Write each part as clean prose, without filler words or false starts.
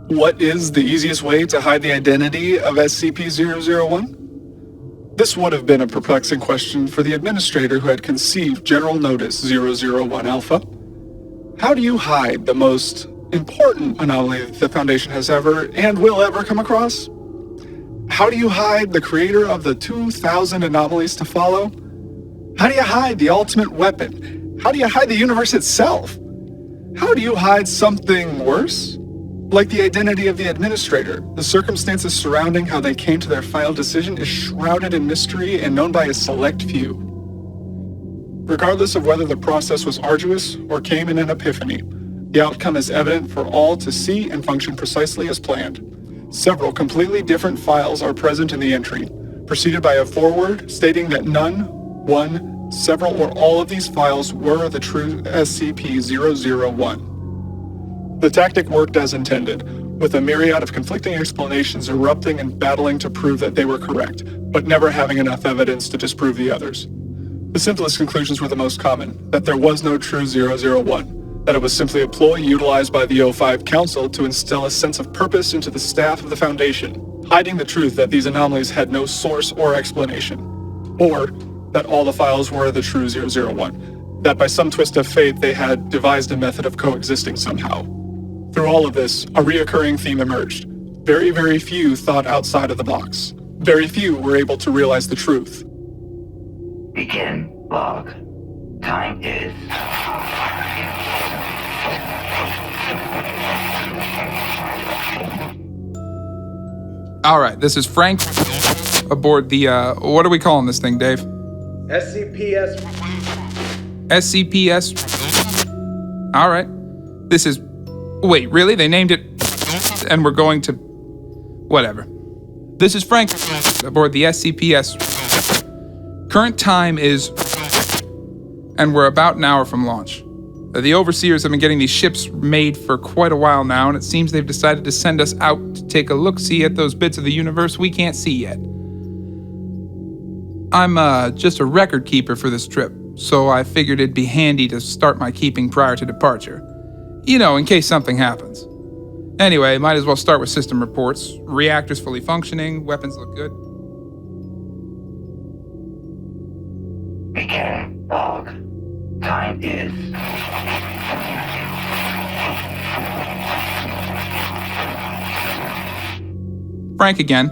What is the easiest way to hide the identity of SCP-001? This would have been a perplexing question for the administrator who had conceived General Notice 001 Alpha. How do you hide the most important anomaly the Foundation has ever and will ever come across? How do you hide the creator of the 2,000 anomalies to follow? How do you hide the ultimate weapon? How do you hide the universe itself? How do you hide something worse? Like the identity of the administrator, the circumstances surrounding how they came to their final decision is shrouded in mystery and known by a select few. Regardless of whether the process was arduous or came in an epiphany, the outcome is evident for all to see and function precisely as planned. Several completely different files are present in the entry, preceded by a foreword stating that none, one, several, or all of these files were the true SCP-001. The tactic worked as intended, with a myriad of conflicting explanations erupting and battling to prove that they were correct, but never having enough evidence to disprove the others. The simplest conclusions were the most common, that there was no true 001, that it was simply a ploy utilized by the O5 Council to instill a sense of purpose into the staff of the Foundation, hiding the truth that these anomalies had no source or explanation, or that all the files were the true 001, that by some twist of fate they had devised a method of coexisting somehow. Through all of this, a reoccurring theme emerged. Very, very few thought outside of the box. Very few were able to realize the truth. Begin log. Time is... Alright, this is Frank aboard the, what are we calling this thing, Dave? SCPS. SCPS. Alright. This is... Wait, really? They named it... And we're going to... Whatever. This is Frank aboard the SCPS. Current time is... And we're about an hour from launch. The overseers have been getting these ships made for quite a while now, and it seems they've decided to send us out to take a look-see at those bits of the universe we can't see yet. I'm just a record keeper for this trip, so I figured it'd be handy to start my keeping prior to departure. You know, in case something happens. Anyway, might as well start with system reports. Reactors fully functioning, weapons look good. Begin log. Time is... Frank again.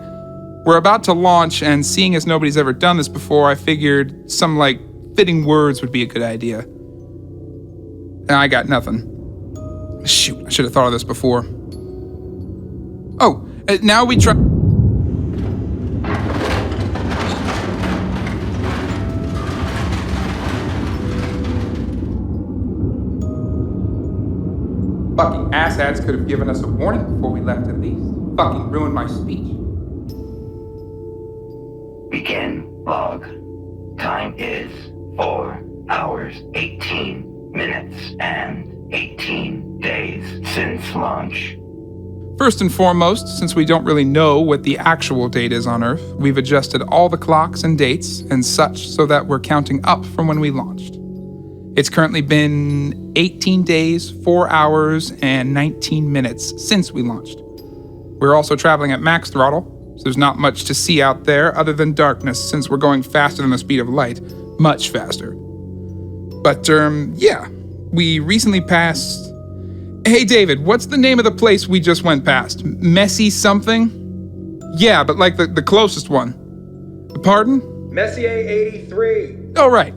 We're about to launch, and seeing as nobody's ever done this before, I figured some, fitting words would be a good idea. I got nothing. Shoot, I should have thought of this before. Oh, now we try... Fucking asshats could have given us a warning before we left at least. Fucking ruined my speech. Begin log. Time is 4 hours, 18 minutes, and 18 days since launch. First and foremost, since we don't really know what the actual date is on Earth, we've adjusted all the clocks and dates and such so that we're counting up from when we launched. It's currently been 18 days, 4 hours, and 19 minutes since we launched. We're also traveling at max throttle, so there's not much to see out there other than darkness since we're going faster than the speed of light, much faster. But, yeah, we recently passed... Hey, David, what's the name of the place we just went past? Messy something? Yeah, but the closest one. Pardon? Messier 83. Oh, right.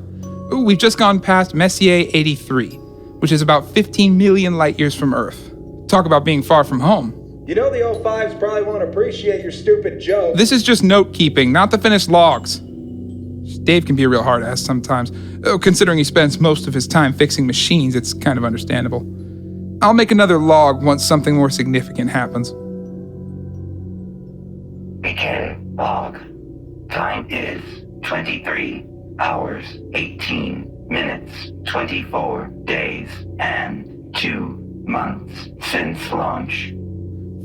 We've just gone past Messier 83, which is about 15 million light years from Earth. Talk about being far from home. You know the O5s probably won't appreciate your stupid joke. This is just note-keeping, not the finished logs. Dave can be a real hard-ass sometimes. Considering he spends most of his time fixing machines, it's kind of understandable. I'll make another log once something more significant happens. Begin log. Time is 23 hours, 18 minutes, 24 days, and 2 months since launch.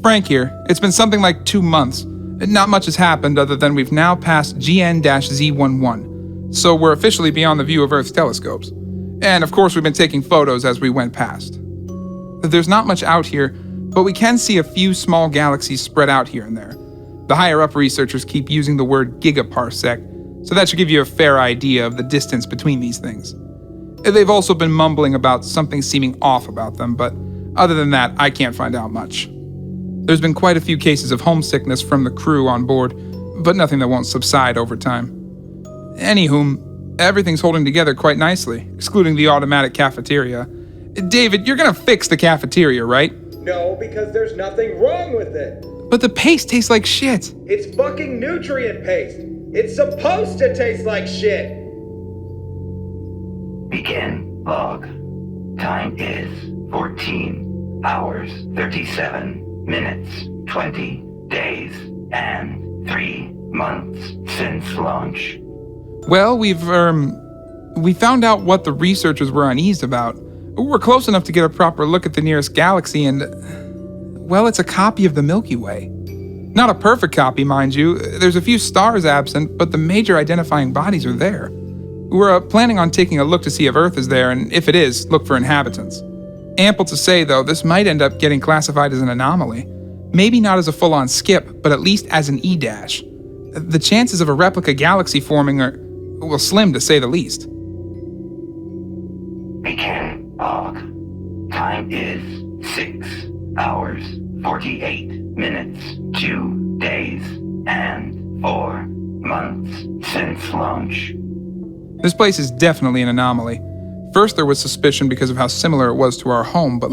Frank here. It's been something like 2 months. Not much has happened other than we've now passed GN-Z11, so we're officially beyond the view of Earth's telescopes. And of course we've been taking photos as we went past. There's not much out here, but we can see a few small galaxies spread out here and there. The higher-up researchers keep using the word gigaparsec, so that should give you a fair idea of the distance between these things. They've also been mumbling about something seeming off about them, but other than that, I can't find out much. There's been quite a few cases of homesickness from the crew on board, but nothing that won't subside over time. Anywho, everything's holding together quite nicely, excluding the automatic cafeteria. David, you're gonna fix the cafeteria, right? No, because there's nothing wrong with it. But the paste tastes like shit. It's fucking nutrient paste. It's supposed to taste like shit. Begin log. Time is 14 hours, 37 minutes, 20 days, and 3 months since launch. Well, we found out what the researchers were uneased about. We're close enough to get a proper look at the nearest galaxy and, well, it's a copy of the Milky Way. Not a perfect copy, mind you. There's a few stars absent, but the major identifying bodies are there. We're planning on taking a look to see if Earth is there, and if it is, look for inhabitants. Ample to say, though, this might end up getting classified as an anomaly. Maybe not as a full-on skip, but at least as an E-dash. The chances of a replica galaxy forming are, well, slim to say the least. Begin log. Time is 6 hours, 48 minutes, 2 days, and 4 months since launch. This place is definitely an anomaly. First there was suspicion because of how similar it was to our home, but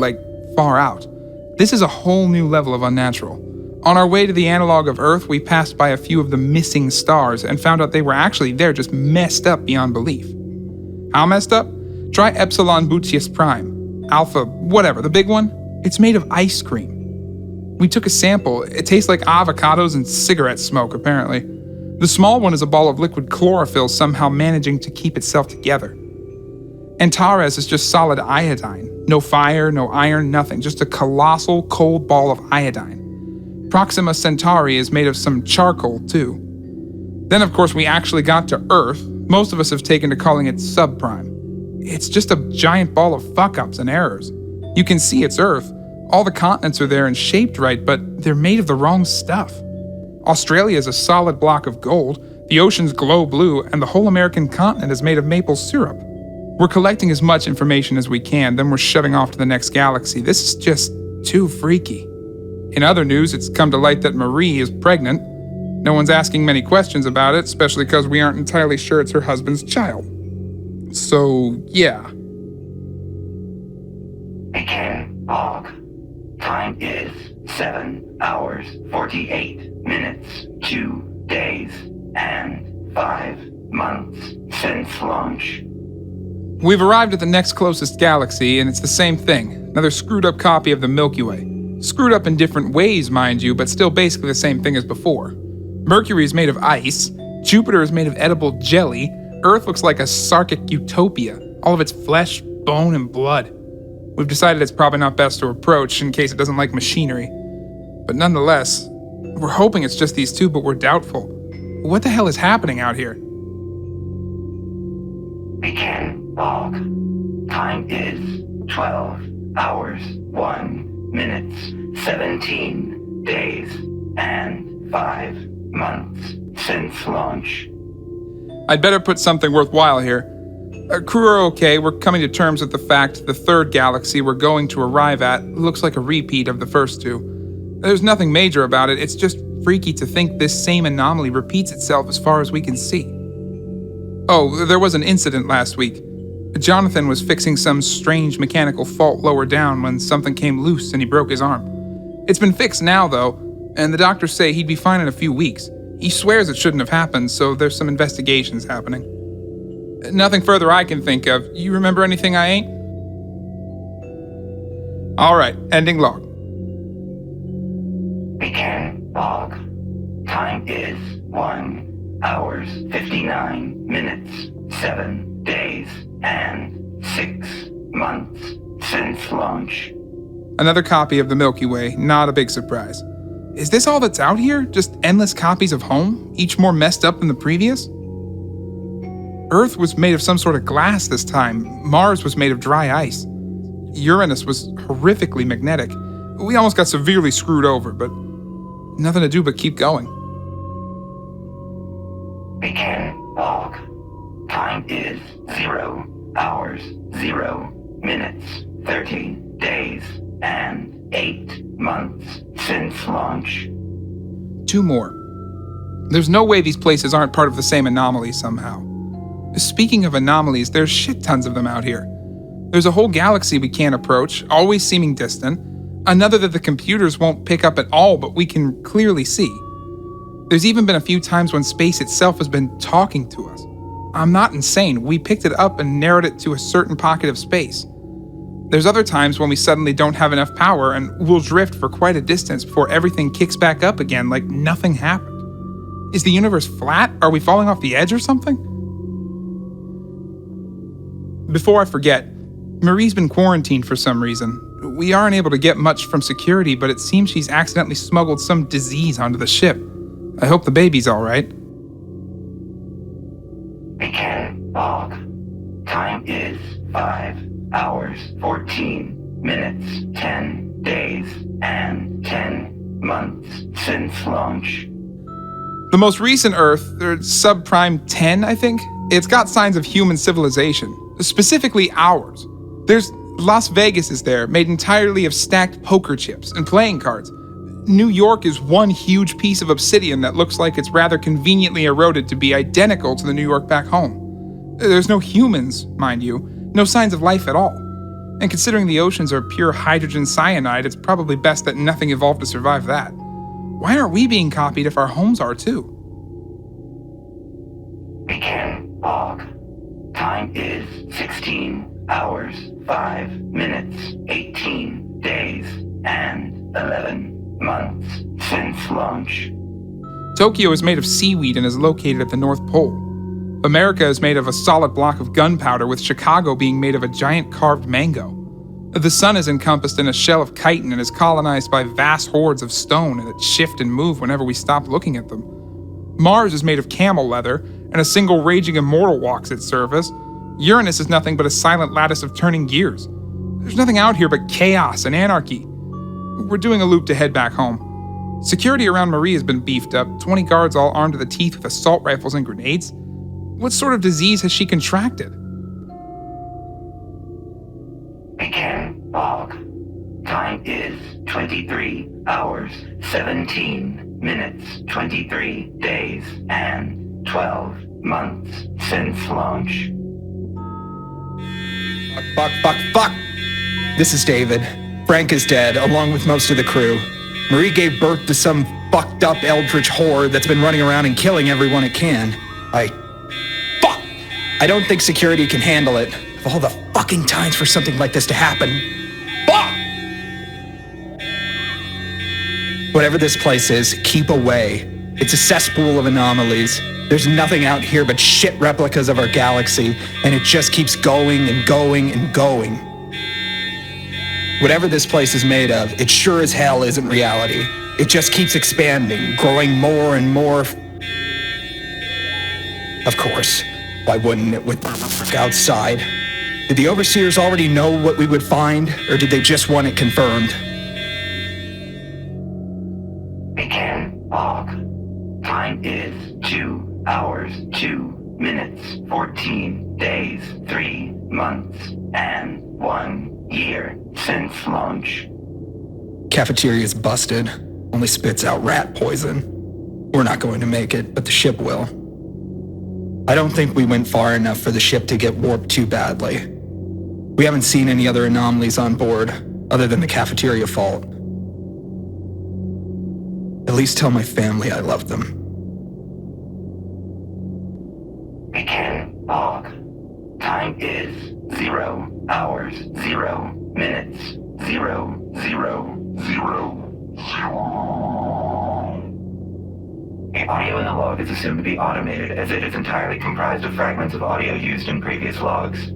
far out. This is a whole new level of unnatural. On our way to the analog of Earth, we passed by a few of the missing stars and found out they were actually there, just messed up beyond belief. How messed up? Try Epsilon Boutius Prime. Alpha, whatever, the big one? It's made of ice cream. We took a sample. It tastes like avocados and cigarette smoke, apparently. The small one is a ball of liquid chlorophyll somehow managing to keep itself together. Antares is just solid iodine. No fire, no iron, nothing. Just a colossal cold ball of iodine. Proxima Centauri is made of some charcoal, too. Then, of course, we actually got to Earth. Most of us have taken to calling it subprime. It's just a giant ball of fuck-ups and errors. You can see it's Earth. All the continents are there and shaped right, but they're made of the wrong stuff. Australia is a solid block of gold, the oceans glow blue, and the whole American continent is made of maple syrup. We're collecting as much information as we can, then we're shoving off to the next galaxy. This is just too freaky. In other news, it's come to light that Marie is pregnant. No one's asking many questions about it, especially because we aren't entirely sure it's her husband's child. So, yeah. Begin log. Time is 7 hours, 48 minutes, 2 days, and 5 months since launch. We've arrived at the next closest galaxy, and it's the same thing. Another screwed-up copy of the Milky Way. Screwed up in different ways, mind you, but still basically the same thing as before. Mercury is made of ice, Jupiter is made of edible jelly, Earth looks like a sarkic utopia, all of its flesh, bone, and blood. We've decided it's probably not best to approach in case it doesn't like machinery. But nonetheless, we're hoping it's just these two, but we're doubtful. What the hell is happening out here? Begin log. Time is 12 hours, 1 minutes, 17 days, and 5 months since launch. I'd better put something worthwhile here. Our crew are okay. We're coming to terms with the fact the third galaxy we're going to arrive at looks like a repeat of the first two. There's nothing major about it. It's just freaky to think this same anomaly repeats itself as far as we can see. Oh, there was an incident last week. Jonathan was fixing some strange mechanical fault lower down when something came loose and he broke his arm. It's been fixed now, though, and the doctors say he'd be fine in a few weeks. He swears it shouldn't have happened, so there's some investigations happening. Nothing further I can think of. You remember anything I ain't? Alright, ending log. Begin log. Time is 1 hours, 59 minutes, 7 days, and 6 months since launch. Another copy of the Milky Way, not a big surprise. Is this all that's out here? Just endless copies of home, each more messed up than the previous? Earth was made of some sort of glass this time. Mars was made of dry ice. Uranus was horrifically magnetic. We almost got severely screwed over, but nothing to do but keep going. Begin log. Time is 0 hours, 0 minutes, 30 days, and 8 months since launch. 2 more. There's no way these places aren't part of the same anomaly somehow. Speaking of anomalies, there's shit tons of them out here. There's a whole galaxy we can't approach, always seeming distant. Another that the computers won't pick up at all, but we can clearly see. There's even been a few times when space itself has been talking to us. I'm not insane. We picked it up and narrowed it to a certain pocket of space. There's other times when we suddenly don't have enough power and we'll drift for quite a distance before everything kicks back up again like nothing happened. Is the universe flat? Are we falling off the edge or something? Before I forget, Marie's been quarantined for some reason. We aren't able to get much from security, but it seems she's accidentally smuggled some disease onto the ship. I hope the baby's all right. Begin log. Time is 5 hours, 14 minutes, 10 days, and 10 months since launch. The most recent Earth, subprime 10, I think, it's got signs of human civilization, specifically ours. There's Las Vegas is there, made entirely of stacked poker chips and playing cards. New York is one huge piece of obsidian that looks like it's rather conveniently eroded to be identical to the New York back home. There's no humans, mind you, no signs of life at all. And considering the oceans are pure hydrogen cyanide, it's probably best that nothing evolved to survive that. Why aren't we being copied if our homes are too? Begin log. Time is 16 hours, 5 minutes, 18 days, and 11 months since launch. Tokyo is made of seaweed and is located at the North Pole. America is made of a solid block of gunpowder, with Chicago being made of a giant carved mango. The sun is encompassed in a shell of chitin and is colonized by vast hordes of stone that shift and move whenever we stop looking at them. Mars is made of camel leather, and a single raging immortal walks its surface. Uranus is nothing but a silent lattice of turning gears. There's nothing out here but chaos and anarchy. We're doing a loop to head back home. Security around Marie has been beefed up, 20 guards all armed to the teeth with assault rifles and grenades. What sort of disease has she contracted? Begin log. Time is 23 hours, 17 minutes, 23 days, and 12 months since launch. Fuck. This is David. Frank is dead, along with most of the crew. Marie gave birth to some fucked up eldritch whore that's been running around and killing everyone it can. Fuck! I don't think security can handle it. Of all the fucking times for something like this to happen. Fuck! Whatever this place is, keep away. It's a cesspool of anomalies. There's nothing out here but shit replicas of our galaxy, and it just keeps going and going and going. Whatever this place is made of, it sure as hell isn't reality. It just keeps expanding, growing more and more. Of course, why wouldn't it with outside? Did the overseers already know what we would find, or did they just want it confirmed? Begin log. Time is 2 hours, 2 minutes, 14 days, 3 months, and 1 year since launch. Cafeteria's busted. Only spits out rat poison. We're not going to make it, but the ship will. I don't think we went far enough for the ship to get warped too badly. We haven't seen any other anomalies on board, other than the cafeteria fault. At least tell my family I love them. Begin log. Time is 0 hours, 0 minutes, 0, 0, 0. The audio in the log is assumed to be automated, as it is entirely comprised of fragments of audio used in previous logs.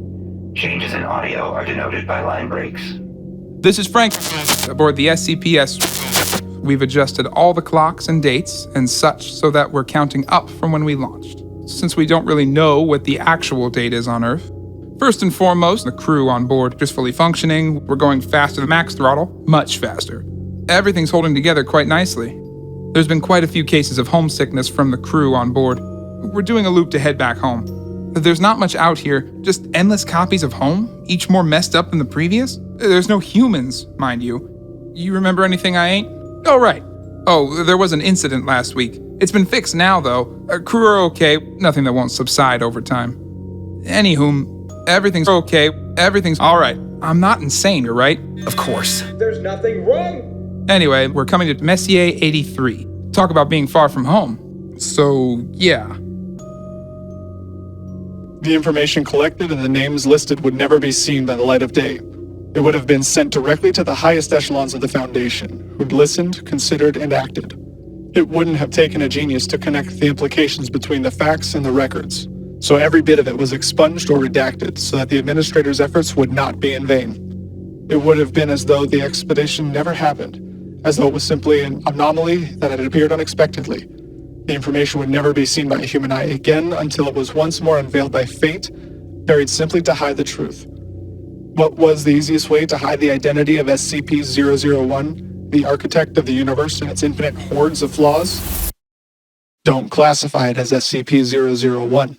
Changes in audio are denoted by line breaks. This is Frank aboard the SCP-S. We've adjusted all the clocks and dates and such so that we're counting up from when we launched, since we don't really know what the actual date is on Earth. First and foremost, the crew on board is fully functioning. We're going faster than max throttle, much faster. everything's holding together quite nicely. There's been quite a few cases of homesickness from the crew on board. We're doing a loop to head back home. There's not much out here, just endless copies of Home, each more messed up than the previous. There's no humans, mind you. You remember anything I ain't? Oh, right. Oh, there was an incident last week. It's been fixed now, though. Crew are okay, nothing that won't subside over time. Anywho, everything's okay, everything's alright. I'm not insane, you're right? Of course. There's nothing wrong. Anyway, we're coming to Messier 83. Talk about being far from home. So, yeah. The information collected and the names listed would never be seen by the light of day. It would have been sent directly to the highest echelons of the Foundation, who'd listened, considered, and acted. It wouldn't have taken a genius to connect the implications between the facts and the records, so every bit of it was expunged or redacted so that the administrator's efforts would not be in vain. It would have been as though the expedition never happened, as though it was simply an anomaly that had appeared unexpectedly. The information would never be seen by a human eye again until it was once more unveiled by fate, buried simply to hide the truth. What was the easiest way to hide the identity of SCP-001, the architect of the universe and its infinite hordes of flaws? Don't classify it as SCP-001.